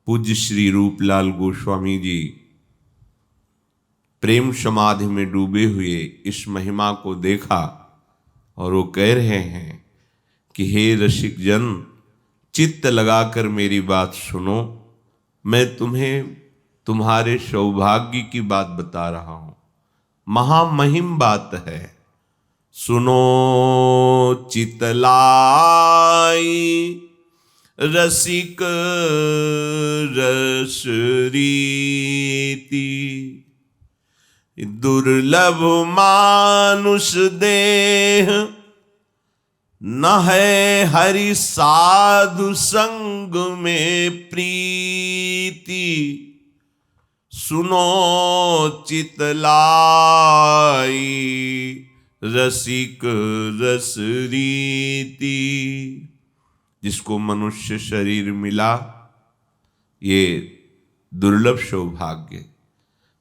पूज्य श्री रूपलाल गोस्वामी जी प्रेम समाधि में डूबे हुए इस महिमा को देखा और वो कह रहे हैं कि हे रसिक जन, चित्त लगाकर मेरी बात सुनो। मैं तुम्हें तुम्हारे सौभाग्य की बात बता रहा हूं। महामहिम बात है, सुनो चितलाई रसिक रस रीति। दुर्लभ मानुष देह न है हरि साधु संग में प्रीति। सुनो चितलाई रसिक रस रीति। जिसको मनुष्य शरीर मिला ये दुर्लभ सौभाग्य,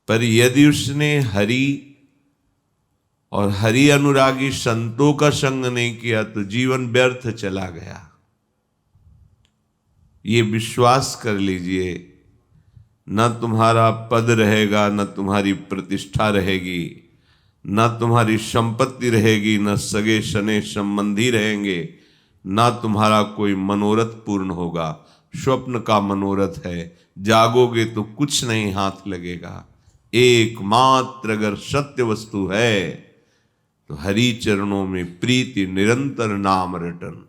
पर यदि उसने हरि और हरि अनुरागी संतों का संग नहीं किया तो जीवन व्यर्थ चला गया। ये विश्वास कर लीजिए, न तुम्हारा पद रहेगा, न तुम्हारी प्रतिष्ठा रहेगी, न तुम्हारी संपत्ति रहेगी, न सगे सने संबंधी रहेंगे, न तुम्हारा कोई मनोरथ पूर्ण होगा। स्वप्न का मनोरथ है, जागोगे तो कुछ नहीं हाथ लगेगा। एकमात्र अगर सत्य वस्तु है तो हरि चरणों में प्रीति, निरंतर नाम रटन।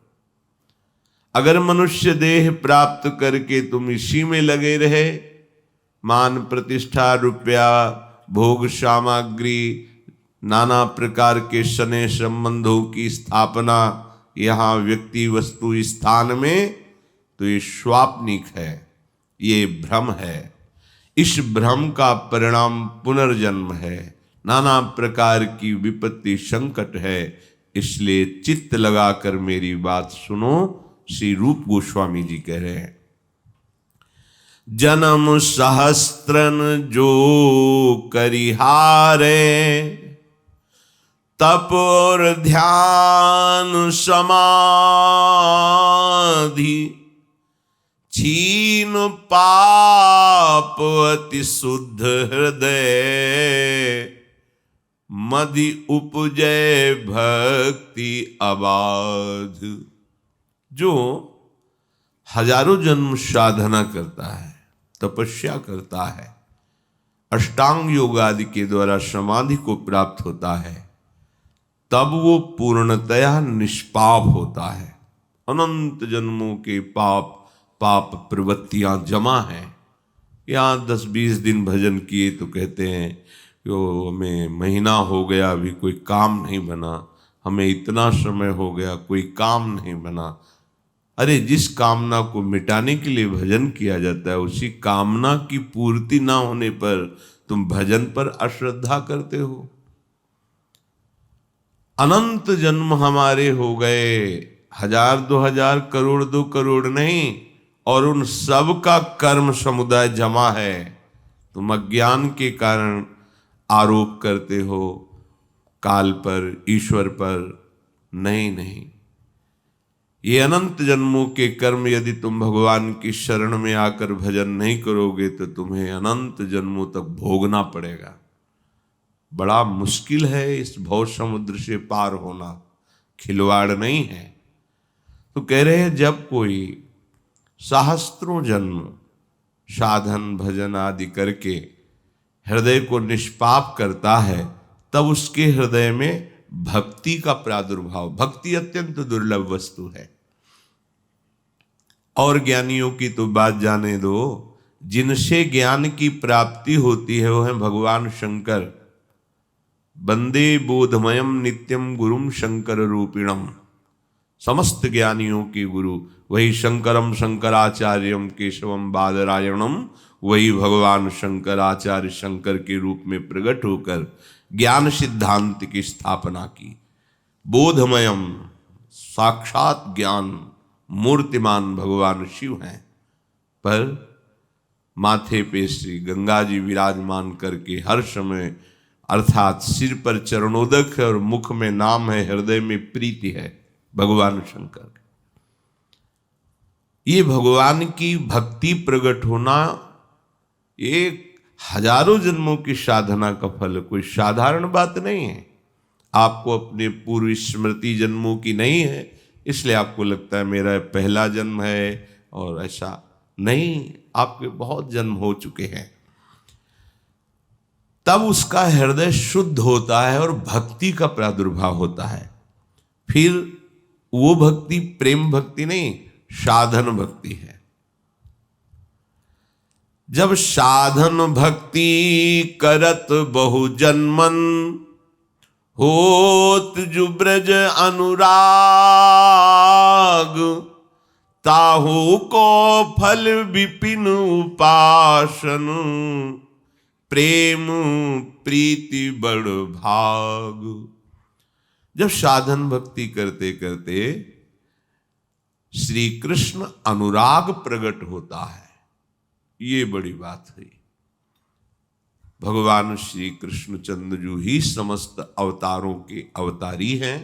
अगर मनुष्य देह प्राप्त करके तुम इसी में लगे रहे, मान प्रतिष्ठा, रुपया, भोग सामग्री, नाना प्रकार के सने संबंधों की स्थापना यहाँ व्यक्ति वस्तु स्थान में, तो ये स्वाप्निक है, ये भ्रम है। इस भ्रम का परिणाम पुनर्जन्म है, नाना प्रकार की विपत्ति संकट है। इसलिए चित्त लगाकर मेरी बात सुनो। श्री रूप गोस्वामी जी कह रहे हैं, जन्म सहस्त्रन जो करिहारे, तप और ध्यान समाधि, छीन पाप अति शुद्ध हृदय, मदि उपजय भक्ति अबाध। जो हजारों जन्म साधना करता है, तपस्या करता है, अष्टांग योग आदि के द्वारा समाधि को प्राप्त होता है, तब वो पूर्णतया निष्पाप होता है। अनंत जन्मों के पाप प्रवृत्तियां जमा हैं। यहाँ 10-20 दिन भजन किए तो कहते हैं कि हमें महीना हो गया अभी कोई काम नहीं बना, हमें इतना समय हो गया कोई काम नहीं बना। अरे जिस कामना को मिटाने के लिए भजन किया जाता है, उसी कामना की पूर्ति ना होने पर तुम भजन पर अश्रद्धा करते हो। अनंत जन्म हमारे हो गए, 1000, 2000, करोड़, 2 करोड़ नहीं, और उन सब का कर्म समुदाय जमा है। तुम अज्ञान के कारण आरोप करते हो काल पर, ईश्वर पर। नहीं, ये अनंत जन्मों के कर्म यदि तुम भगवान की शरण में आकर भजन नहीं करोगे तो तुम्हें अनंत जन्मों तक भोगना पड़ेगा। बड़ा मुश्किल है इस भव समुद्र से पार होना, खिलवाड़ नहीं है। तो कह रहे हैं जब कोई सहस्त्रों जन्म साधन भजन आदि करके हृदय को निष्पाप करता है, तब उसके हृदय में भक्ति का प्रादुर्भाव। भक्ति अत्यंत दुर्लभ वस्तु है। और ज्ञानियों की तो बात जाने दो, जिनसे ज्ञान की प्राप्ति होती है वो है भगवान शंकर। वंदे बोधमयम नित्यम गुरुम शंकर रूपिणम। समस्त ज्ञानियों के गुरु वही शंकरम शंकराचार्यम केशवम बादरायणम, वही भगवान शंकराचार्य शंकर के रूप में प्रकट होकर ज्ञान सिद्धांत की स्थापना की। बोधमयम साक्षात ज्ञान मूर्तिमान भगवान शिव हैं, पर माथे पे श्री गंगा जी विराजमान करके हर समय, अर्थात सिर पर चरणोदक है और मुख में नाम है, हृदय में प्रीति है भगवान शंकर। ये भगवान की भक्ति प्रकट होना एक हजारों जन्मों की साधना का फल, कोई साधारण बात नहीं है। आपको अपने पूर्व स्मृति जन्मों की नहीं है, इसलिए आपको लगता है मेरा पहला जन्म है, और ऐसा नहीं, आपके बहुत जन्म हो चुके हैं। तब उसका हृदय शुद्ध होता है और भक्ति का प्रादुर्भाव होता है। फिर वो भक्ति प्रेम भक्ति नहीं, साधन भक्ति है। जब साधन भक्ति करत बहु जन्मन, होत जु ब्रज अनुराग, ताहू को फल विपिन उपासन, प्रेम प्रीति बड़ भाग। जब साधन भक्ति करते करते श्री कृष्ण अनुराग प्रकट होता है, ये बड़ी बात हुई। भगवान श्री कृष्ण चंद्रजू ही समस्त अवतारों के अवतारी हैं।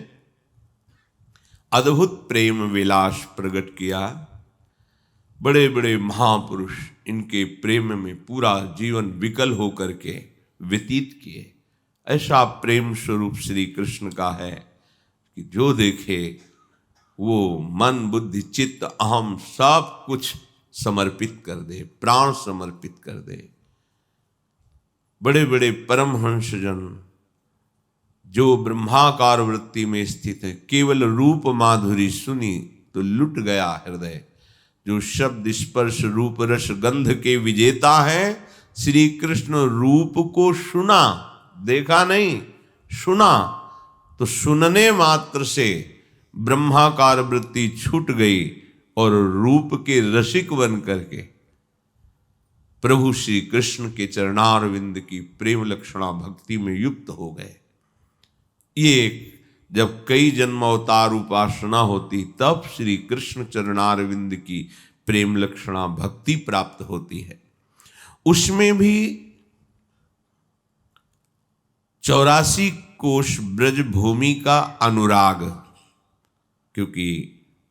अद्भुत प्रेम विलास प्रकट किया। बड़े बड़े महापुरुष इनके प्रेम में पूरा जीवन विकल होकर के व्यतीत किए। ऐसा प्रेम स्वरूप श्री कृष्ण का है कि जो देखे वो मन बुद्धि चित्त अहम सब कुछ समर्पित कर दे, प्राण समर्पित कर दे। बड़े बड़े परमहंस जन जो ब्रह्माकार वृत्ति में स्थित है, केवल रूप माधुरी सुनी तो लुट गया हृदय। जो शब्द स्पर्श रूप रस गंध के विजेता हैं, श्री कृष्ण रूप को सुना, देखा नहीं, सुना, तो सुनने मात्र से ब्रह्माकार वृत्ति छूट गई और रूप के रसिक बन करके प्रभु श्री कृष्ण के चरणारविंद की प्रेम लक्षणा भक्ति में युक्त हो गए। ये जब कई जन्म अवतार उपासना होती, तब श्री कृष्ण चरणारविंद की प्रेम लक्षणा भक्ति प्राप्त होती है। उसमें भी 84 कोश ब्रज भूमि का अनुराग, क्योंकि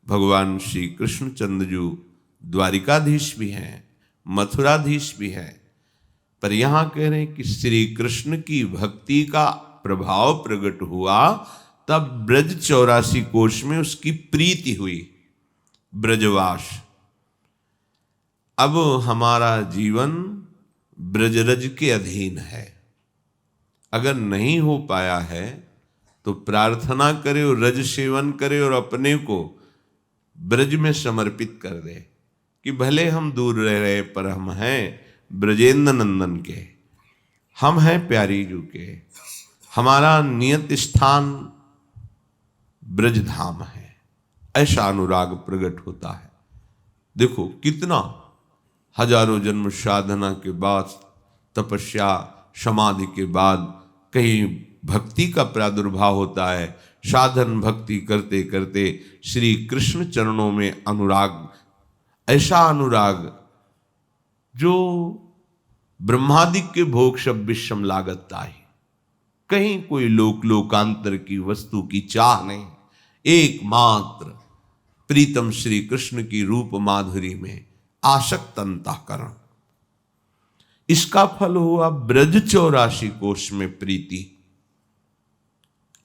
भगवान श्री कृष्ण चंद्रजू द्वारिकाधीश भी हैं, मथुराधीश भी हैं, पर यहां कह रहे हैं कि श्री कृष्ण की भक्ति का प्रभाव प्रकट हुआ, तब ब्रज 84 कोश में उसकी प्रीति हुई, ब्रजवास। अब हमारा जीवन ब्रजरज के अधीन है। अगर नहीं हो पाया है तो प्रार्थना करे और रज सेवन करे और अपने को ब्रज में समर्पित कर दे कि भले हम दूर रह रहे पर हम हैं ब्रजेंद्र नंदन के, हम हैं प्यारी जू के, हमारा नियत स्थान ब्रजधाम है। ऐसा अनुराग प्रकट होता है। देखो कितना हजारों जन्म साधना के बाद, तपस्या समाधि के बाद कहीं भक्ति का प्रादुर्भाव होता है। साधन भक्ति करते करते श्री कृष्ण चरणों में अनुराग, ऐसा अनुराग जो ब्रह्मादिक के भोग सब विषम लागत ताहि, कहीं कोई लोकांतर की वस्तु की चाह नहीं, एकमात्र प्रीतम श्री कृष्ण की रूप माधुरी में आसक्त अंतःकरण। इसका फल हुआ ब्रज 84 कोश में प्रीति।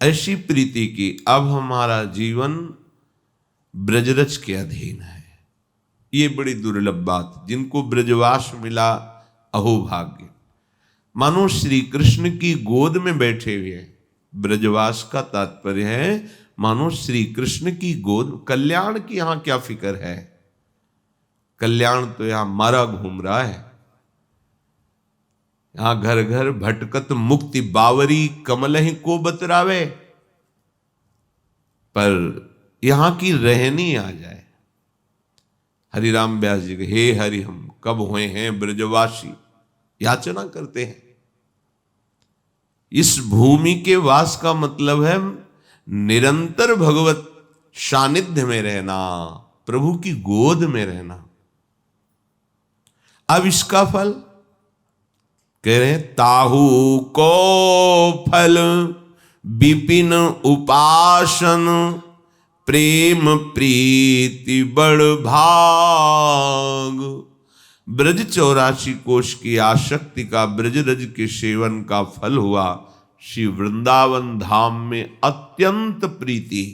ऐसी प्रीति की अब हमारा जीवन ब्रजरज के अधीन है। ये बड़ी दुर्लभ बात, जिनको ब्रजवास मिला अहो भाग्य। मानो श्री कृष्ण की गोद में बैठे हुए हैं। ब्रजवास का तात्पर्य है मानो श्री कृष्ण की गोद। कल्याण की यहां क्या फिक्र है? कल्याण तो यहां मारा घूम रहा है। यहां घर घर भटकत मुक्ति बावरी, कमल ही को बतरावे। पर यहां की रहनी आ जाए। हरिराम व्यास जी, हे हरि हम कब हुए हैं ब्रजवासी, याचना करते हैं। इस भूमि के वास का मतलब है निरंतर भगवत सानिध्य में रहना, प्रभु की गोद में रहना। अब इसका फल कह रहे हैं, ताहू को फल विपिन उपासन, प्रेम प्रीति बड़ भाग। ब्रज 84 कोश की आसक्ति का ब्रज रज के सेवन का फल हुआ श्री वृंदावन धाम में अत्यंत प्रीति।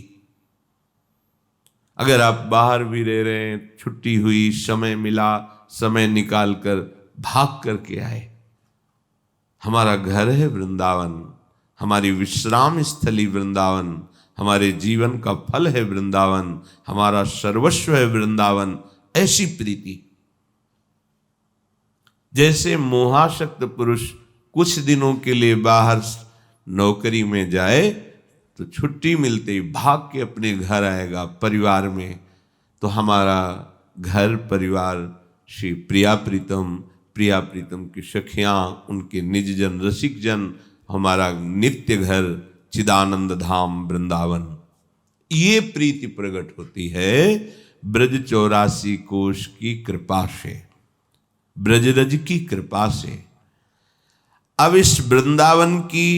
अगर आप बाहर भी रह रहे हैं, छुट्टी हुई, समय मिला, समय निकालकर भाग करके आए। हमारा घर है वृंदावन, हमारी विश्राम स्थली वृंदावन, हमारे जीवन का फल है वृंदावन, हमारा सर्वस्व है वृंदावन। ऐसी प्रीति, जैसे मोहाशक्त पुरुष कुछ दिनों के लिए बाहर नौकरी में जाए तो छुट्टी मिलते ही भाग के अपने घर आएगा परिवार में, तो हमारा घर परिवार श्री प्रिया प्रीतम की सखियां, उनके निज जन रसिक जन, हमारा नित्य घर चिदानंद धाम वृंदावन। ये प्रीति प्रकट होती है ब्रज 84 कोश की कृपा से, ब्रजरज की कृपा से। अब इस वृंदावन की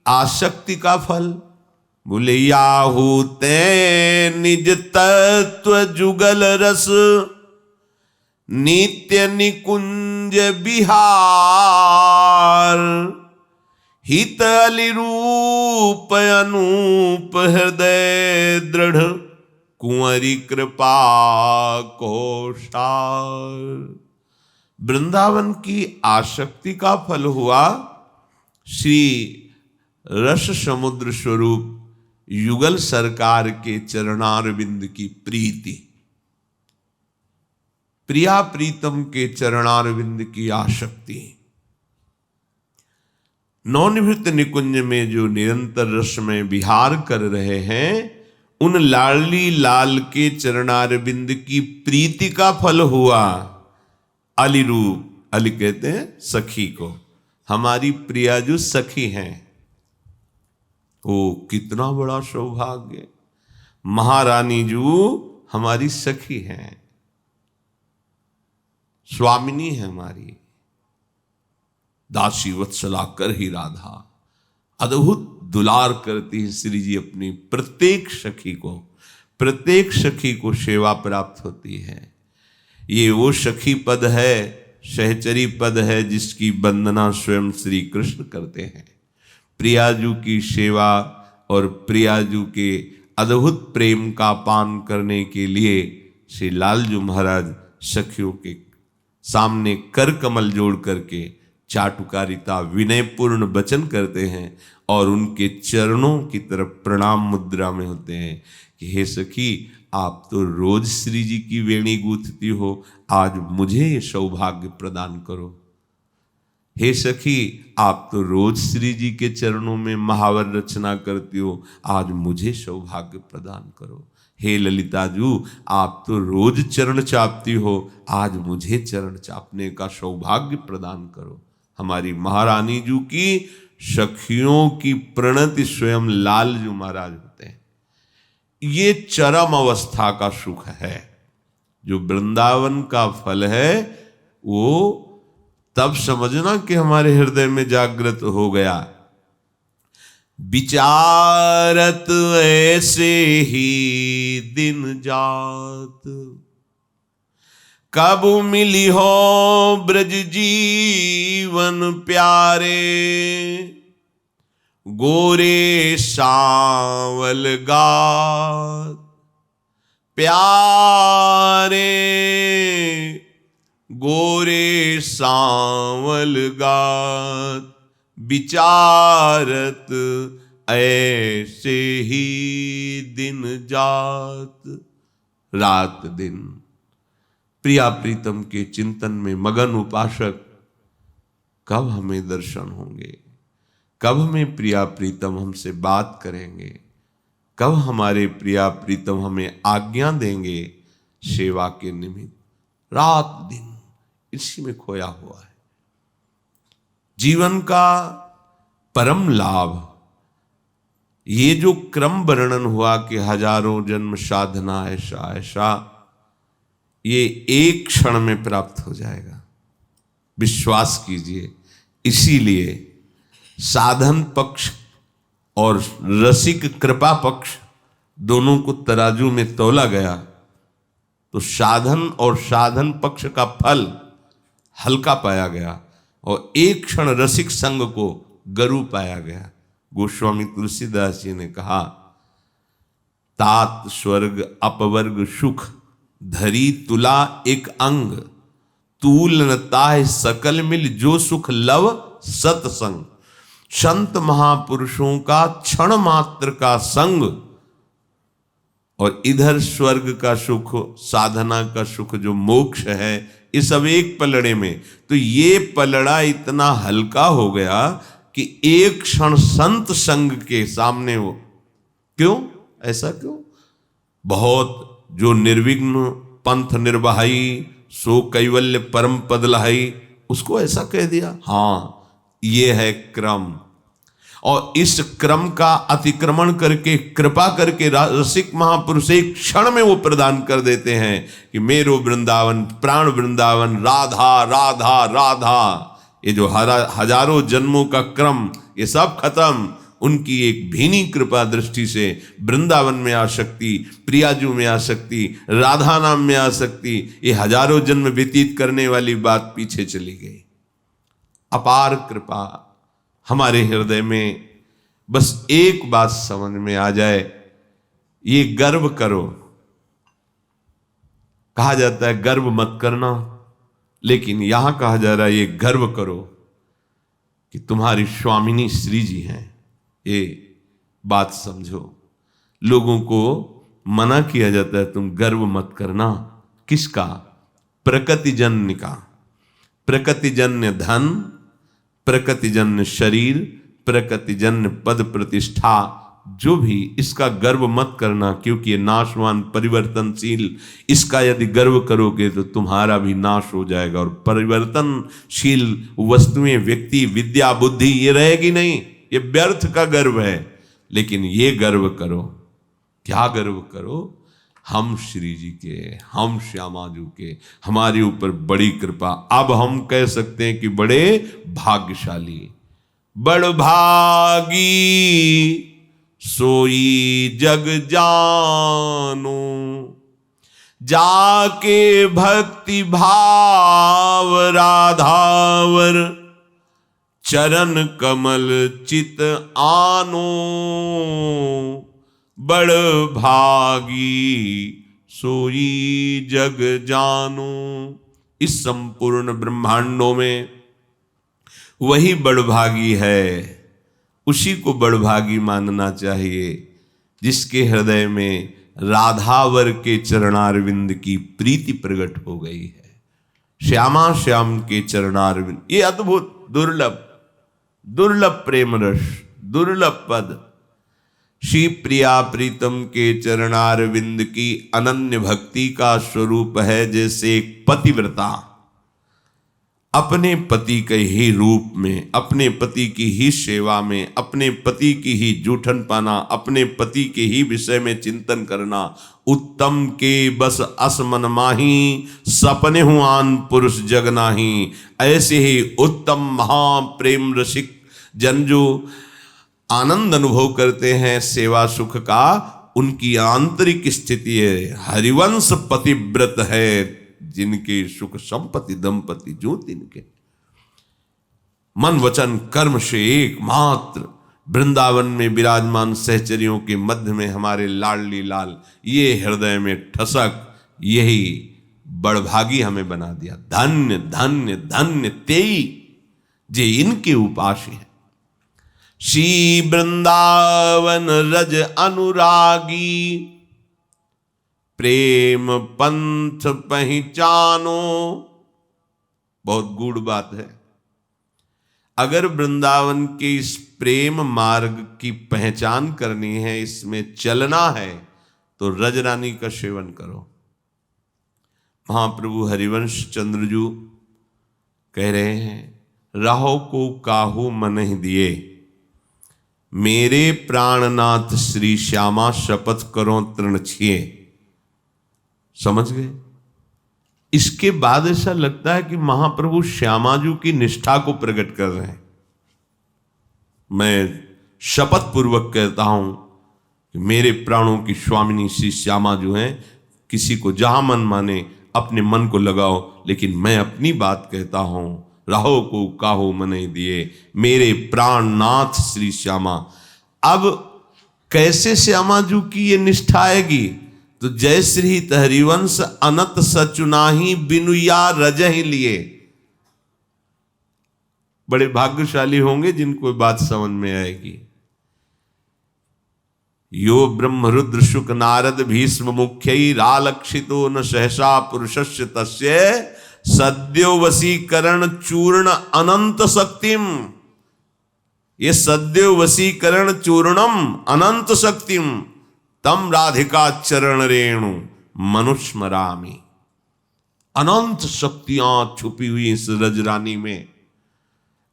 आसक्ति का फल, बोले याहू ते निज तत्व जुगल रस, नित्य निकुंज बिहार, हित अली रूप अनूप हृदय दृढ़, कुंवरी कृपा कोशार। वृंदावन की आसक्ति का फल हुआ श्री रस समुद्र स्वरूप युगल सरकार के चरणारविंद की प्रीति, प्रिया प्रीतम के चरणारविंद की आसक्ति। नवनिवृत्त निकुंज में जो निरंतर रस में विहार कर रहे हैं, उन लाडली लाल के चरणारविंद की प्रीति का फल हुआ अली रूप। अली कहते हैं सखी को, हमारी प्रिया जो सखी हैं। ओ कितना बड़ा सौभाग्य, महारानी जो हमारी सखी हैं, स्वामिनी है हमारी, दासी वत्सला कर ही राधा। अद्भुत दुलार करती है श्री जी अपनी प्रत्येक सखी को, प्रत्येक सखी को सेवा प्राप्त होती है। ये वो सखी पद है, सहचरी पद है, जिसकी वंदना स्वयं श्री कृष्ण करते हैं। प्रियाजू की सेवा और प्रियाजू के अद्भुत प्रेम का पान करने के लिए श्री लालजू महाराज सखियों के सामने कर कमल जोड़ करके चाटुकारिता विनयपूर्ण वचन करते हैं और उनके चरणों की तरफ प्रणाम मुद्रा में होते हैं कि हे सखी, आप तो रोज श्री जी की वेणी गूंथती हो, आज मुझे ये सौभाग्य प्रदान करो। हे सखी, आप तो रोज श्री जी के चरणों में महावर रचना करती हो, आज मुझे सौभाग्य प्रदान करो। हे ललिताजू, आप तो रोज चरण चापती हो, आज मुझे चरण चापने का सौभाग्य प्रदान करो। हमारी महारानी जू की सखियों की प्रणति स्वयं लालजू महाराज होते हैं। ये चरम अवस्था का सुख है, जो वृंदावन का फल है, वो तब समझना कि हमारे हृदय में जागृत हो गया। विचारत ऐसे ही दिन जात, कब मिली हो ब्रज जीवन प्यारे, गोरे सावल गात प्यारे, गोरे सांवल गात विचारत ऐसे ही दिन जात। रात दिन प्रिया प्रीतम के चिंतन में मगन उपासक कब हमें दर्शन होंगे, कब हमें प्रिया प्रीतम हमसे बात करेंगे, कब हमारे प्रिया प्रीतम हमें आज्ञा देंगे सेवा के निमित्त। रात दिन इसी में खोया हुआ है। जीवन का परम लाभ, ये जो क्रम वर्णन हुआ कि हजारों जन्म साधना ऐसा ऐसा, ये एक क्षण में प्राप्त हो जाएगा, विश्वास कीजिए। इसीलिए साधन पक्ष और रसिक कृपा पक्ष दोनों को तराजू में तौला गया तो साधन और साधन पक्ष का फल हल्का पाया गया और एक क्षण रसिक संग को गरु पाया गया। गोस्वामी तुलसीदास जी ने कहा, तात स्वर्ग अपवर्ग सुख धरी तुला एक अंग, तूल न ताह सकल मिल जो सुख लव सत्संग। संत महापुरुषों का क्षण मात्र का संग और इधर स्वर्ग का सुख, साधना का सुख जो मोक्ष है, ये सब एक पलड़े में। तो ये पलड़ा इतना हल्का हो गया कि एक क्षण संत संग के सामने हो। क्यों ऐसा क्यों? बहुत जो निर्विघ्न पंथ निर्वाही सो कैवल्य परम पद लहाई, उसको ऐसा कह दिया। हाँ, ये है क्रम, और इस क्रम का अतिक्रमण करके कृपा करके रसिक महापुरुष एक क्षण में वो प्रदान कर देते हैं कि मेरो वृंदावन प्राण वृंदावन राधा राधा राधा। ये जो हजारों जन्मों का क्रम ये सब खत्म, उनकी एक भीनी कृपा दृष्टि से वृंदावन में आसक्ति, प्रियाजू में आसक्ति, राधा नाम में आसक्ति, ये हजारों जन्म व्यतीत करने वाली बात पीछे चली गई। अपार कृपा हमारे हृदय में। बस एक बात समझ में आ जाए, ये गर्व करो। कहा जाता है गर्व मत करना, लेकिन यहां कहा जा रहा है ये गर्व करो कि तुम्हारी स्वामिनी श्री जी हैं। ये बात समझो। लोगों को मना किया जाता है तुम गर्व मत करना। किसका? प्रकृतिजन्य का। प्रकृतिजन्य धन, प्रकृतिजन्य शरीर, प्रकृतिजन्य पद प्रतिष्ठा, जो भी, इसका गर्व मत करना, क्योंकि ये नाशवान परिवर्तनशील। इसका यदि गर्व करोगे तो तुम्हारा भी नाश हो जाएगा और परिवर्तनशील वस्तुएं, व्यक्ति, विद्या, बुद्धि ये रहेगी नहीं। ये व्यर्थ का गर्व है। लेकिन ये गर्व करो। क्या गर्व करो? हम श्री जी के, हम श्यामाजू के, हमारे ऊपर बड़ी कृपा। अब हम कह सकते हैं कि बड़े भाग्यशाली, बड़ भागी सोई जग जानो, जाके भक्ति भाव राधावर, चरण कमल चित आनो, बड़ भागी सोई जग जानो। इस संपूर्ण ब्रह्मांडों में वही बड़भागी है, उसी को बड़भागी मानना चाहिए जिसके हृदय में राधावर के चरणारविंद की प्रीति प्रकट हो गई है। श्यामा श्याम के चरणारविंद, ये अद्भुत दुर्लभ दुर्लभ प्रेम रस, दुर्लभ पद। श्री प्रिया प्रीतम के चरणारविंद की अनन्य भक्ति का स्वरूप है। जैसे एक पतिव्रता अपने पति के ही रूप में, अपने पति की ही सेवा में, अपने पति की ही जूठन पाना, अपने पति के ही विषय में चिंतन करना। उत्तम के बस असमन माही, सपने हुआन पुरुष जग नाही। ऐसे ही उत्तम महाप्रेम रसिक जन जो आनंद अनुभव करते हैं सेवा सुख का, उनकी आंतरिक स्थिति है हरिवंश पतिव्रत है, जिनके सुख संपत्ति दंपति जो तिनके। मन वचन कर्म से एकमात्र वृंदावन में विराजमान सहचरियों के मध्य में हमारे लाडली लाल, ये हृदय में ठसक, यही बड़भागी हमें बना दिया। धन्य धन्य धन्य तेई जे इनके उपास्य है। श्री वृंदावन रज अनुरागी, प्रेम पंथ पहचानो। बहुत गूढ़ बात है। अगर वृंदावन के इस प्रेम मार्ग की पहचान करनी है, इसमें चलना है, तो रजरानी का सेवन करो। महाप्रभु हरिवंश चंद्रजू कह रहे हैं, राहो को काहू मनहि दिए, मेरे प्राणनाथ श्री श्यामा शपथ करो तृण छिए। समझ गए? इसके बाद ऐसा लगता है कि महाप्रभु श्यामाजू की निष्ठा को प्रकट कर रहे हैं। मैं शपथ पूर्वक कहता हूं कि मेरे प्राणों की स्वामिनी श्री श्यामा जो हैं, किसी को जहां मन माने अपने मन को लगाओ, लेकिन मैं अपनी बात कहता हूं, राहो को काहो मने दिए, मेरे प्राणनाथ श्री श्यामा। अब कैसे श्यामा जू की ये निष्ठा आएगी? तो जय श्री हरिवंश अनत सचुनाही बिनुया रजहि लिए। बड़े भाग्यशाली होंगे जिनको बात समझ में आएगी। यो ब्रह्म रुद्र शुक नारद भीष्म मुख्यैरालक्षितो न सहसा पुरुषस्य तस्य सद्यो वशीकरण चूर्ण अनंत शक्तिम। ये सद्यो वशीकरण चूर्णम अनंत शक्तिम तम राधिका चरण रेणु मनुस्मरामि। अनंत शक्तियां छुपी हुई इस रजरानी में।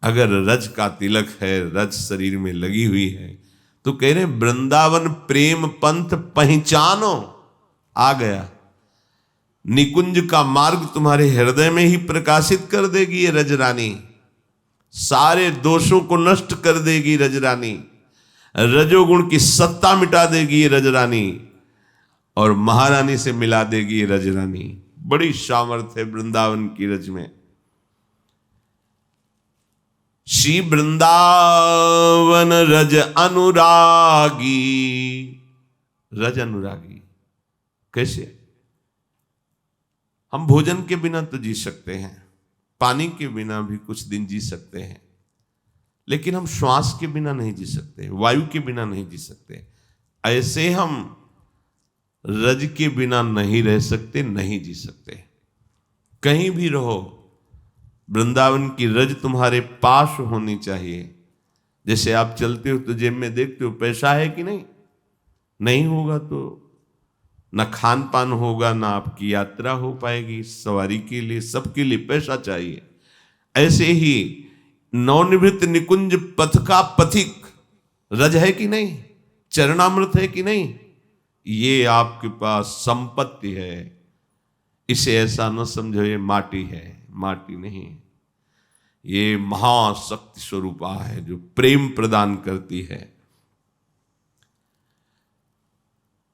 अगर रज का तिलक है, रज शरीर में लगी हुई है, तो कह रहे वृंदावन प्रेम पंथ पहचानो। आ गया निकुंज का मार्ग तुम्हारे हृदय में ही प्रकाशित कर देगी ये रजरानी। सारे दोषों को नष्ट कर देगी रजरानी। रजोगुण की सत्ता मिटा देगी ये रजरानी और महारानी से मिला देगी ये रजरानी। बड़ी सामर्थ्य है वृंदावन की रज में। श्री वृंदावन रज अनुरागी। रज अनुरागी कैसे? हम भोजन के बिना तो जी सकते हैं, पानी के बिना भी कुछ दिन जी सकते हैं, लेकिन हम श्वास के बिना नहीं जी सकते, वायु के बिना नहीं जी सकते। ऐसे हम रज के बिना नहीं रह सकते, नहीं जी सकते। कहीं भी रहो, वृंदावन की रज तुम्हारे पास होनी चाहिए। जैसे आप चलते हो तो जेब में देखते हो पैसा है कि नहीं, नहीं होगा तो ना खान पान होगा, ना आपकी यात्रा हो पाएगी। सवारी के लिए, सबके लिए पैसा चाहिए। ऐसे ही नवनिवृत्त निकुंज पथ का पथिक रज है कि नहीं, चरणामृत है कि नहीं, ये आपके पास संपत्ति है। इसे ऐसा न समझो ये माटी है, माटी नहीं, ये महाशक्ति स्वरूपा है जो प्रेम प्रदान करती है।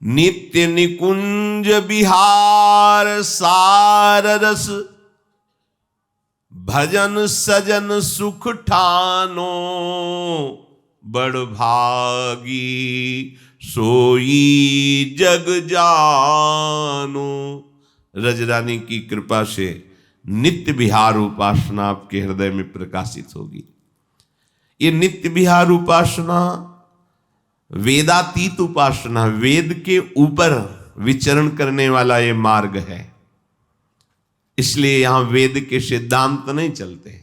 नित्य निकुंज विहार सार रस भजन सजन सुख ठानो बड़ भागी सोई जग जानो। रजरानी की कृपा से नित्य विहार उपासना आपके हृदय में प्रकाशित होगी। ये नित्य विहार उपासना वेदातीत उपासना, वेद के ऊपर विचरण करने वाला ये मार्ग है। इसलिए यहां वेद के सिद्धांत नहीं चलते,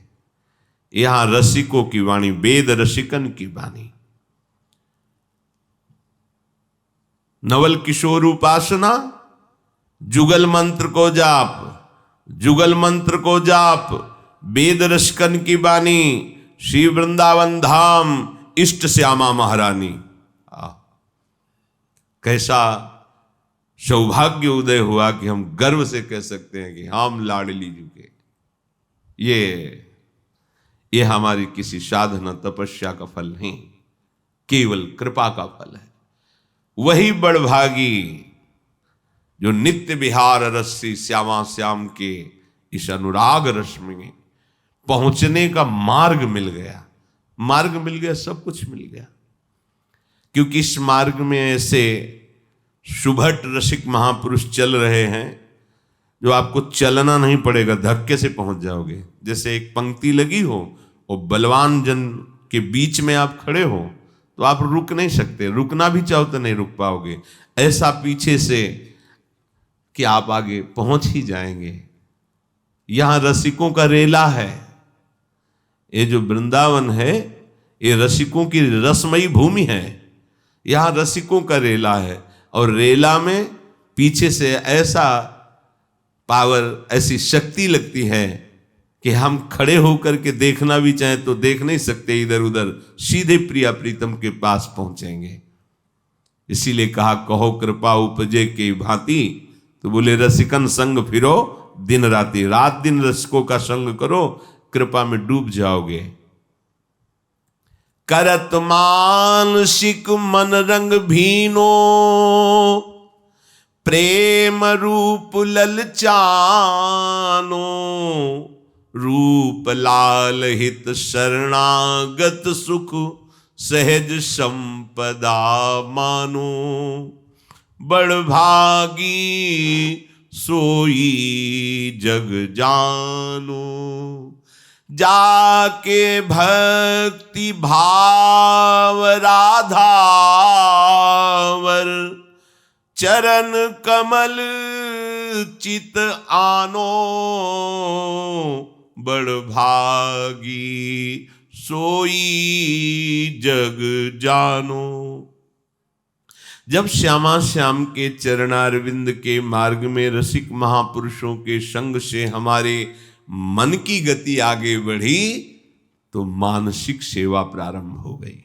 यहां रसिकों की वाणी, वेद रसिकन की वाणी। नवल किशोर उपासना, जुगल मंत्र को जाप, जुगल मंत्र को जाप, वेद रसिकन की वाणी, श्री वृंदावन धाम, इष्ट श्यामा महारानी। कैसा सौभाग्य उदय हुआ कि हम गर्व से कह सकते हैं कि हम लाडली जी के। ये हमारी किसी साधना तपस्या का फल नहीं, केवल कृपा का फल है। वही बड़भागी जो नित्य विहार रस से श्यामा श्याम के इस अनुराग रस में पहुंचने का मार्ग मिल गया। मार्ग मिल गया, सब कुछ मिल गया। क्योंकि इस मार्ग में ऐसे सुभट रसिक महापुरुष चल रहे हैं जो आपको चलना नहीं पड़ेगा, धक्के से पहुंच जाओगे। जैसे एक पंक्ति लगी हो और बलवान जन के बीच में आप खड़े हो तो आप रुक नहीं सकते, रुकना भी चाहो तो नहीं रुक पाओगे। ऐसा पीछे से कि आप आगे पहुंच ही जाएंगे। यहां रसिकों का रेला है। ये जो वृंदावन है ये रसिकों की रसमयी भूमि है। यहां रसिकों का रेला है और रेला में पीछे से ऐसा पावर, ऐसी शक्ति लगती है कि हम खड़े होकर के देखना भी चाहें तो देख नहीं सकते, इधर उधर, सीधे प्रिया प्रीतम के पास पहुंचेंगे। इसीलिए कहा कहो कृपा उपजे के भांति, तो बोले रसिकन संग फिरो दिन राति। रात दिन रसिकों का संग करो, कृपा में डूब जाओगे। करत मानसिक मन रंग भीनो, प्रेम रूप ललचानो, रूप लाल हित शरणागत सुख सहज संपदा मानो। बड़ भागी सोई जग जानो, जाके भक्ति भाव राधावर, चरण कमल चित आनो। बड़ भागी सोई जग जानो। जब श्यामा श्याम के चरणारविंद के मार्ग में रसिक महापुरुषों के संग से हमारे मन की गति आगे बढ़ी तो मानसिक सेवा प्रारंभ हो गई।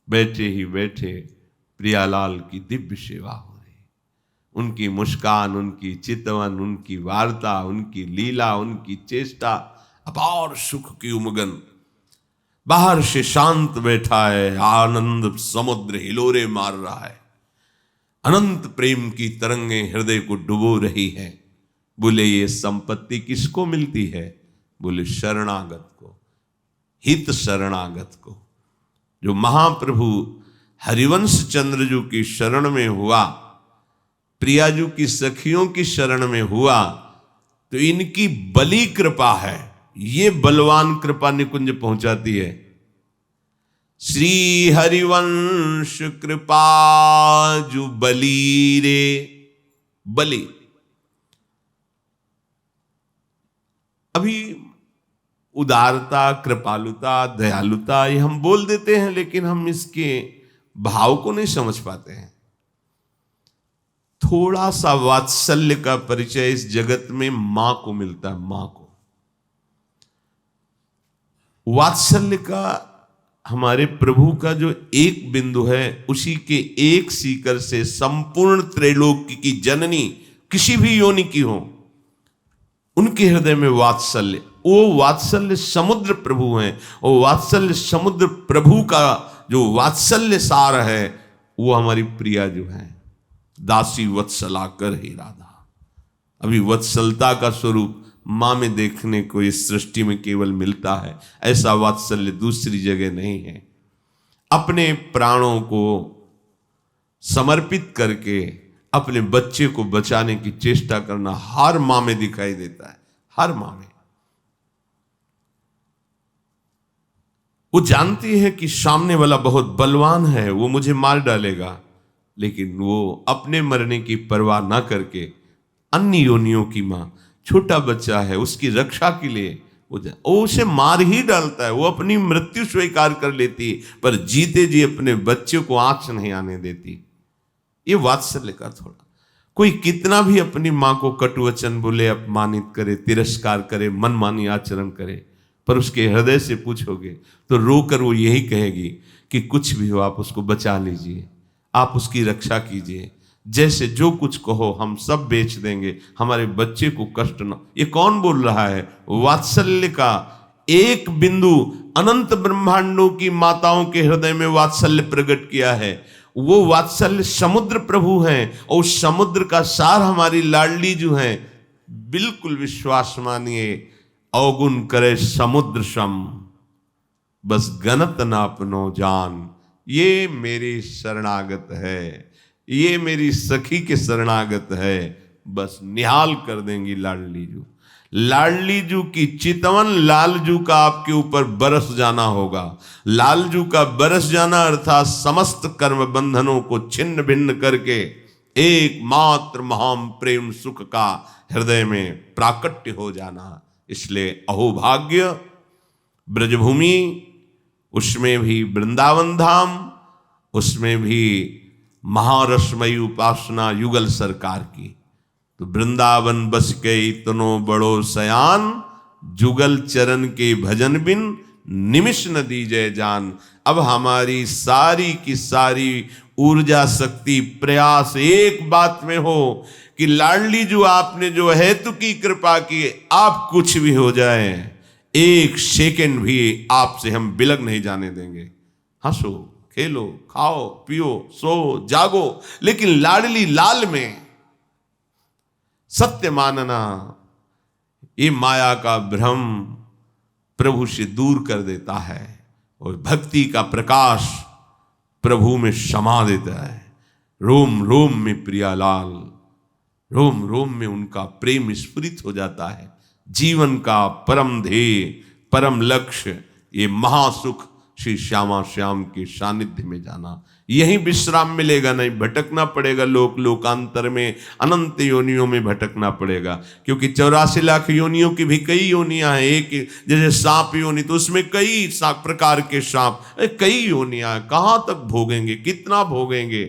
बैठे ही बैठे प्रियालाल की दिव्य सेवा हो रही। उनकी मुस्कान, उनकी चितवन, उनकी वार्ता, उनकी लीला, उनकी चेष्टा अपार सुख की उमगन। बाहर से शांत बैठा है, आनंद समुद्र हिलोरे मार रहा है, अनंत प्रेम की तरंगे हृदय को डुबो रही है। बोले ये संपत्ति किसको मिलती है? बोले शरणागत को, हित शरणागत को। जो महाप्रभु हरिवंश चंद्रजू की शरण में हुआ, प्रियाजू की सखियों की शरण में हुआ, तो इनकी बली कृपा है। ये बलवान कृपा निकुंज पहुंचाती है। श्री हरिवंश कृपा जु बली रे, बली। अभी उदारता, कृपालुता, दयालुता ये हम बोल देते हैं, लेकिन हम इसके भाव को नहीं समझ पाते हैं। थोड़ा सा वात्सल्य का परिचय इस जगत में मां को मिलता है। मां को वात्सल्य का, हमारे प्रभु का जो एक बिंदु है, उसी के एक सीकर से संपूर्ण त्रैलोक्य की जननी किसी भी योनि की हो, उनके हृदय में वात्सल्य, वो वात्सल्य समुद्र प्रभु हैं। और वात्सल्य समुद्र प्रभु का जो वात्सल्य सार है, वो हमारी प्रिया जो है, दासी वत्सला कर ही राधा। अभी वत्सलता का स्वरूप मां में देखने को इस सृष्टि में केवल मिलता है। ऐसा वात्सल्य दूसरी जगह नहीं है। अपने प्राणों को समर्पित करके अपने बच्चे को बचाने की चेष्टा करना हर मां में दिखाई देता है। हर मां में वो जानती है कि सामने वाला बहुत बलवान है, वो मुझे मार डालेगा, लेकिन वो अपने मरने की परवाह ना करके अन्य योनियों की मां, छोटा बच्चा है, उसकी रक्षा के लिए वो उसे मार ही डालता है। वो अपनी मृत्यु स्वीकार कर लेती, पर जीते जी अपने बच्चे को आंच नहीं आने देती। ये वात्सल्य का थोड़ा, कोई कितना भी अपनी मां को कटुवचन बोले, अपमानित करे, तिरस्कार करे, मनमानी आचरण करे, पर उसके हृदय से पूछोगे तो रोकर वो यही कहेगी कि कुछ भी हो आप उसको बचा लीजिए, आप उसकी रक्षा कीजिए, जैसे जो कुछ कहो हम सब बेच देंगे, हमारे बच्चे को कष्ट न। ये कौन बोल रहा है? वात्सल्य का एक बिंदु अनंत ब्रह्मांडों की माताओं के हृदय में वात्सल्य प्रकट किया है। वो वात्सल्य समुद्र प्रभु हैं, और उस समुद्र का सार हमारी लाडली जो है। बिल्कुल विश्वास मानिए, अवगुण करे समुद्र सम, बस गनत ना अपनो जान। ये मेरी शरणागत है, ये मेरी सखी के शरणागत है, बस निहाल कर देंगी लाडली जू। लाडली जू की चितवन लालजू का आपके ऊपर बरस जाना होगा। लालजू का बरस जाना अर्थात समस्त कर्म बंधनों को छिन्न भिन्न करके एकमात्र महान प्रेम सुख का हृदय में प्राकट्य हो जाना। इसलिए अहोभाग्य ब्रजभूमि, उसमें भी वृंदावन धाम, उसमें भी महारसमयी उपासना युगल सरकार की। तो वृंदावन बस के इतनो बड़ो सयान, जुगल चरण के भजन बिन निमिष न दीजय जान। अब हमारी सारी की सारी ऊर्जा, शक्ति, प्रयास एक बात में हो कि लाडली जो आपने जो हेतु की कृपा की, आप कुछ भी हो जाए, एक सेकंड भी आपसे हम बिलग नहीं जाने देंगे। हंसो, खेलो, खाओ, पियो, सो, जागो, लेकिन लाडली लाल में सत्य मानना, ये माया का भ्रम प्रभु से दूर कर देता है और भक्ति का प्रकाश प्रभु में समा देता है। रोम रोम में प्रियालाल, रोम रोम में उनका प्रेम स्फुरित हो जाता है। जीवन का परम ध्येय, परम लक्ष्य, ये महासुख श्री श्यामा श्याम के सानिध्य में जाना, यही विश्राम मिलेगा। नहीं भटकना पड़ेगा लोकांतर में, अनंत योनियों में भटकना पड़ेगा, क्योंकि 84 लाख योनियों की भी कई योनियां हैं। एक जैसे सांप योनि, तो उसमें कई प्रकार के सांप, कई योनियां हैं। कहाँ तक भोगेंगे, कितना भोगेंगे?